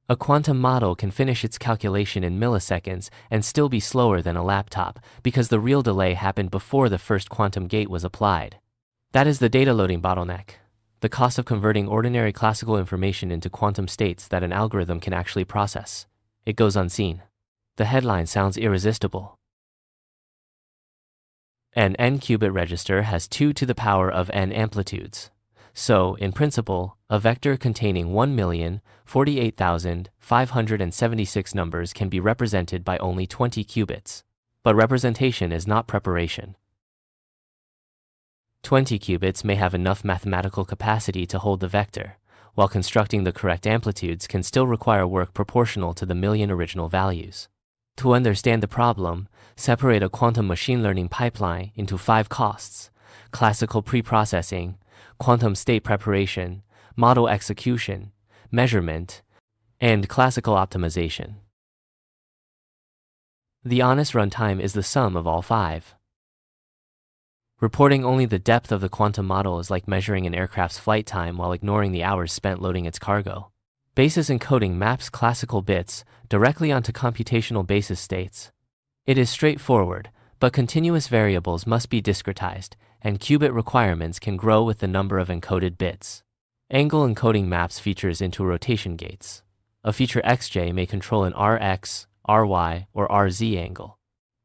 A quantum model can finish its calculation in milliseconds and still be slower than a laptop because the real delay happened before the first quantum gate was applied. That is the data loading bottleneck, the cost of converting ordinary classical information into quantum states that an algorithm can actually process. It goes unseen. The headline sounds irresistible. An n-qubit register has 2 to the power of n amplitudes. So, in principle, a vector containing 1,048,576 numbers can be represented by only 20 qubits. But representation is not preparation. 20 qubits may have enough mathematical capacity to hold the vector, while constructing the correct amplitudes can still require work proportional to the million original values. To understand the problem, separate a quantum machine learning pipeline into 5 costs: classical preprocessing, quantum state preparation, model execution, measurement, and classical optimization. The honest runtime is the sum of all 5. Reporting only the depth of the quantum model is like measuring an aircraft's flight time while ignoring the hours spent loading its cargo. Basis encoding maps classical bits directly onto computational basis states. It is straightforward, but continuous variables must be discretized, and qubit requirements can grow with the number of encoded bits. Angle encoding maps features into rotation gates. A feature xj may control an Rx, Ry, or Rz angle.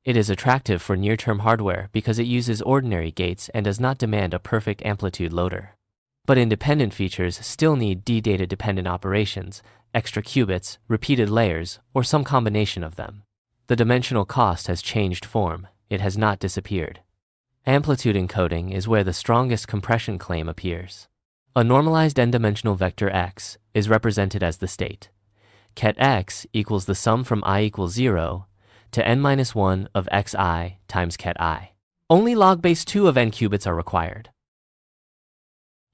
It is attractive for near-term hardware because it uses ordinary gates and does not demand a perfect amplitude loader. But independent features still need d-data-dependent operations, extra qubits, repeated layers, or some combination of them. The dimensional cost has changed form, it has not disappeared. Amplitude encoding is where the strongest compression claim appears. A normalized n-dimensional vector x is represented as the state. Ket x equals the sum from I equals 0 to n-1 of xi times ket I. Only log base 2 of n qubits are required.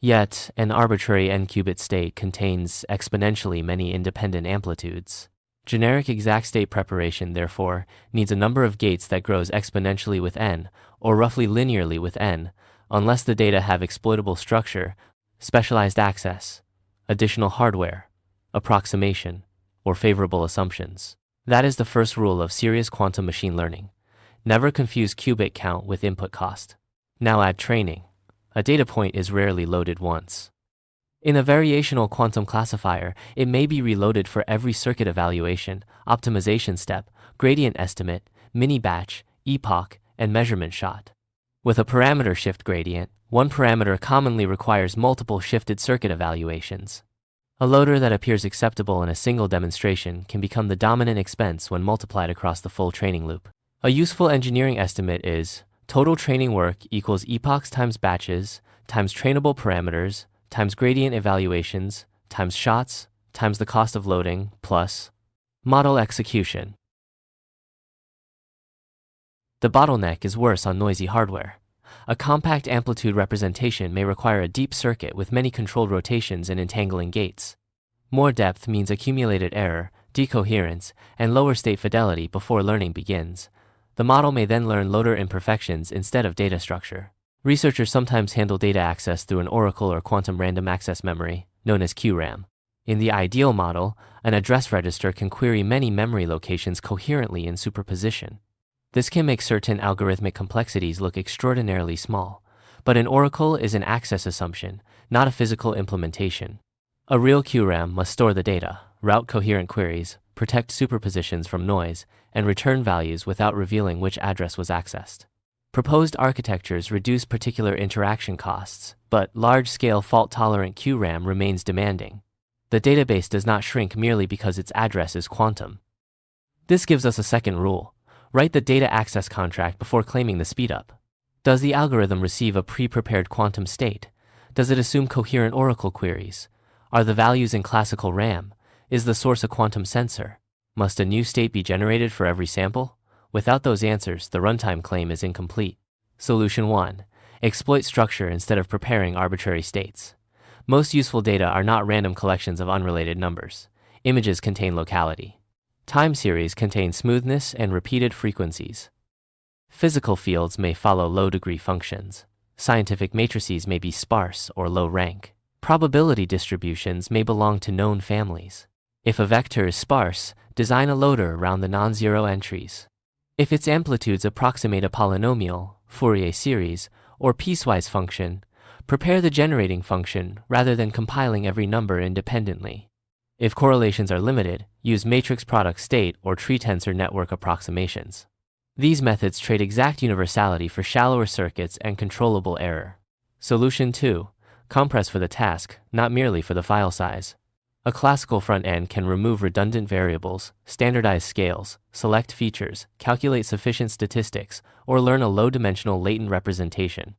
Yet, an arbitrary n-qubit state contains exponentially many independent amplitudes. Generic exact state preparation, therefore, needs a number of gates that grows exponentially with n, or roughly linearly with n, unless the data have exploitable structure, specialized access, additional hardware, approximation, or favorable assumptions. That is the first rule of serious quantum machine learning. Never confuse qubit count with input cost. Now add training. A data point is rarely loaded once. In a variational quantum classifier, it may be reloaded for every circuit evaluation, optimization step, gradient estimate, mini-batch, epoch, and measurement shot. With a parameter shift gradient, one parameter commonly requires multiple shifted circuit evaluations. A loader that appears acceptable in a single demonstration can become the dominant expense when multiplied across the full training loop. A useful engineering estimate is total training work equals epochs times batches times trainable parameters times gradient evaluations times shots times the cost of loading plus model execution. The bottleneck is worse on noisy hardware. A compact amplitude representation may require a deep circuit with many controlled rotations and entangling gates. More depth means accumulated error, decoherence, and lower state fidelity before learning begins. The model may then learn loader imperfections instead of data structure. Researchers sometimes handle data access through an oracle or quantum random access memory, known as QRAM. In the ideal model, an address register can query many memory locations coherently in superposition. This can make certain algorithmic complexities look extraordinarily small, but an oracle is an access assumption, not a physical implementation. A real QRAM must store the data, route coherent queries, protect superpositions from noise, and return values without revealing which address was accessed. Proposed architectures reduce particular interaction costs, but large-scale fault-tolerant QRAM remains demanding. The database does not shrink merely because its address is quantum. This gives us a second rule. Write the data access contract before claiming the speedup. Does the algorithm receive a pre-prepared quantum state? Does it assume coherent oracle queries? Are the values in classical RAM? Is the source a quantum sensor? Must a new state be generated for every sample? Without those answers, the runtime claim is incomplete. Solution 1. Exploit structure instead of preparing arbitrary states. Most useful data are not random collections of unrelated numbers. Images contain locality. Time series contain smoothness and repeated frequencies. Physical fields may follow low-degree functions. Scientific matrices may be sparse or low rank. Probability distributions may belong to known families. If a vector is sparse, design a loader around the non-zero entries. If its amplitudes approximate a polynomial, Fourier series, or piecewise function, prepare the generating function rather than compiling every number independently. If correlations are limited, use matrix product state or tree tensor network approximations. These methods trade exact universality for shallower circuits and controllable error. Solution 2. Compress for the task, not merely for the file size. A classical front end can remove redundant variables, standardize scales, select features, calculate sufficient statistics, or learn a low-dimensional latent representation.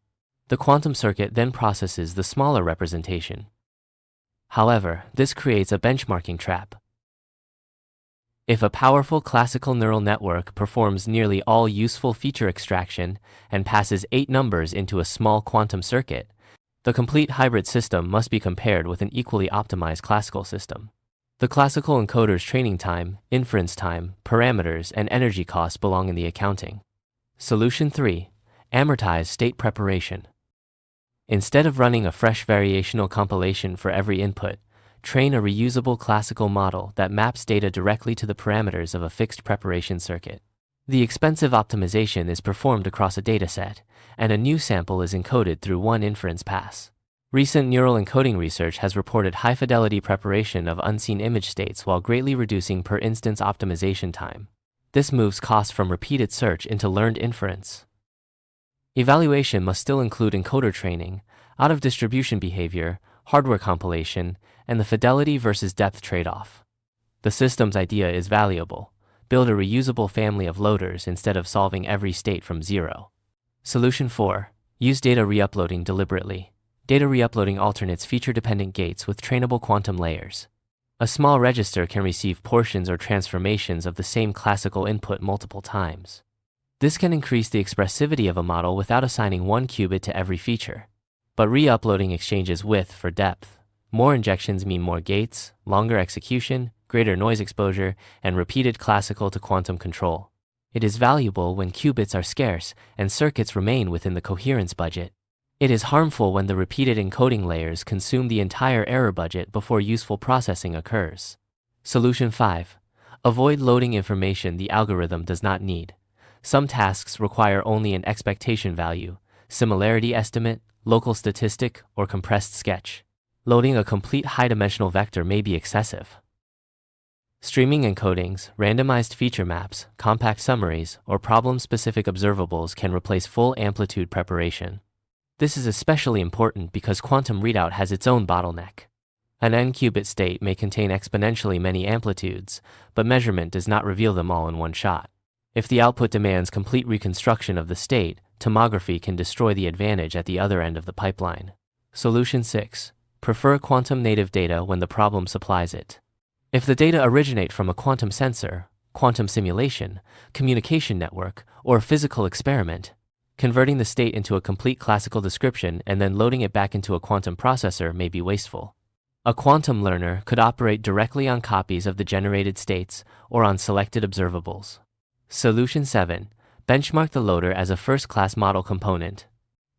The quantum circuit then processes the smaller representation. However, this creates a benchmarking trap. If a powerful classical neural network performs nearly all useful feature extraction and passes 8 numbers into a small quantum circuit, the complete hybrid system must be compared with an equally optimized classical system. The classical encoder's training time, inference time, parameters, and energy costs belong in the accounting. Solution 3. Amortize state preparation. Instead of running a fresh variational compilation for every input, train a reusable classical model that maps data directly to the parameters of a fixed preparation circuit. The expensive optimization is performed across a dataset, and a new sample is encoded through one inference pass. Recent neural encoding research has reported high-fidelity preparation of unseen image states while greatly reducing per-instance optimization time. This moves costs from repeated search into learned inference. Evaluation must still include encoder training, out-of-distribution behavior, hardware compilation, and the fidelity versus depth trade-off. The system's idea is valuable. Build a reusable family of loaders instead of solving every state from zero. Solution 4. Use data reuploading deliberately. Data reuploading alternates feature-dependent gates with trainable quantum layers. A small register can receive portions or transformations of the same classical input multiple times. This can increase the expressivity of a model without assigning one qubit to every feature. But reuploading exchanges width for depth. More injections mean more gates, longer execution, greater noise exposure, and repeated classical to quantum control. It is valuable when qubits are scarce and circuits remain within the coherence budget. It is harmful when the repeated encoding layers consume the entire error budget before useful processing occurs. Solution 5. Avoid loading information the algorithm does not need. Some tasks require only an expectation value, similarity estimate, local statistic, or compressed sketch. Loading a complete high-dimensional vector may be excessive. Streaming encodings, randomized feature maps, compact summaries, or problem-specific observables can replace full amplitude preparation. This is especially important because quantum readout has its own bottleneck. An n-qubit state may contain exponentially many amplitudes, but measurement does not reveal them all in one shot. If the output demands complete reconstruction of the state, tomography can destroy the advantage at the other end of the pipeline. Solution 6. Prefer quantum-native data when the problem supplies it. If the data originate from a quantum sensor, quantum simulation, communication network, or physical experiment, converting the state into a complete classical description and then loading it back into a quantum processor may be wasteful. A quantum learner could operate directly on copies of the generated states or on selected observables. Solution 7. Benchmark the loader as a first-class model component.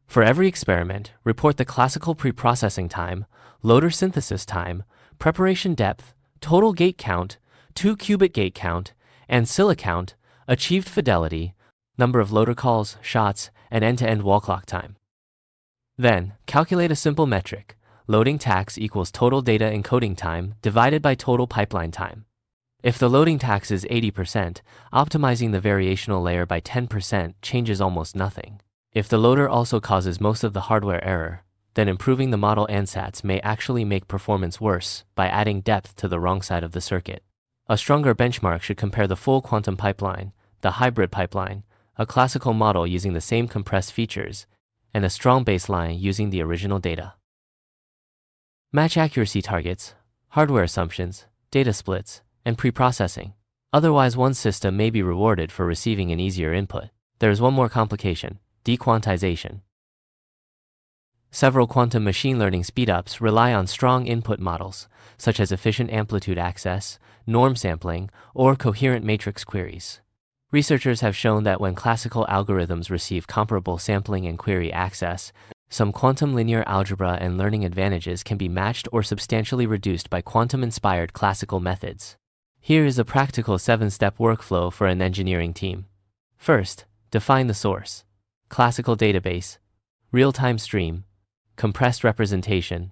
For every experiment, report the classical preprocessing time, loader synthesis time, preparation depth, total gate count, 2-qubit gate count, ancilla count, achieved fidelity, number of loader calls, shots, and end-to-end wall clock time. Then, calculate a simple metric. Loading tax equals total data encoding time divided by total pipeline time. If the loading tax is 80%, optimizing the variational layer by 10% changes almost nothing. If the loader also causes most of the hardware error, then improving the model ansats may actually make performance worse by adding depth to the wrong side of the circuit. A stronger benchmark should compare the full quantum pipeline, the hybrid pipeline, a classical model using the same compressed features, and a strong baseline using the original data. Match accuracy targets, hardware assumptions, data splits, and preprocessing. Otherwise, one system may be rewarded for receiving an easier input. There is one more complication: dequantization. Several quantum machine learning speedups rely on strong input models, such as efficient amplitude access, norm sampling, or coherent matrix queries. Researchers have shown that when classical algorithms receive comparable sampling and query access, Some quantum linear algebra and learning advantages can be matched or substantially reduced by quantum-inspired classical methods. Here is a practical 7-step workflow for an engineering team. First, define the source: classical database, real-time stream, compressed representation,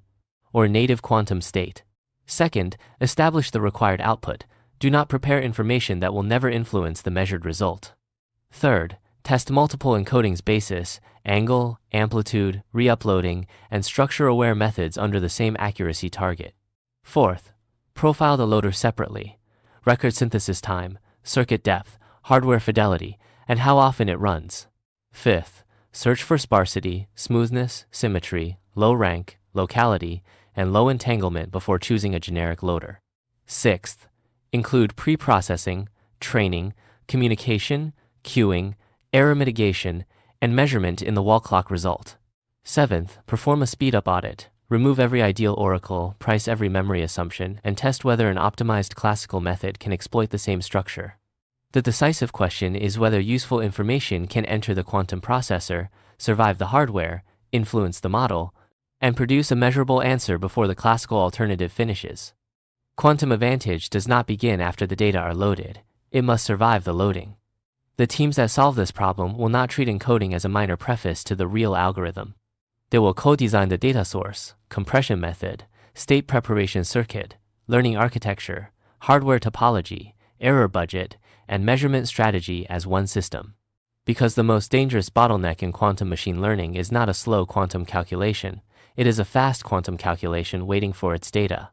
or native quantum state. Second, establish the required output. Do not prepare information that will never influence the measured result. Third, test multiple encodings basis, angle, amplitude, re-uploading, and structure-aware methods under the same accuracy target. Fourth, profile the loader separately: record synthesis time, circuit depth, hardware fidelity, and how often it runs. Fifth, search for sparsity, smoothness, symmetry, low rank, locality, and low entanglement before choosing a generic loader. Sixth, include pre-processing, training, communication, queuing, error mitigation, and measurement in the wall clock result. Seventh, perform a speedup audit. Remove every ideal oracle, price every memory assumption, and test whether an optimized classical method can exploit the same structure. The decisive question is whether useful information can enter the quantum processor, survive the hardware, influence the model, and produce a measurable answer before the classical alternative finishes. Quantum advantage does not begin after the data are loaded. It must survive the loading. The teams that solve this problem will not treat encoding as a minor preface to the real algorithm. They will co-design the data source, compression method, state preparation circuit, learning architecture, hardware topology, error budget, and measurement strategy as one system. Because the most dangerous bottleneck in quantum machine learning is not a slow quantum calculation, it is a fast quantum calculation waiting for its data.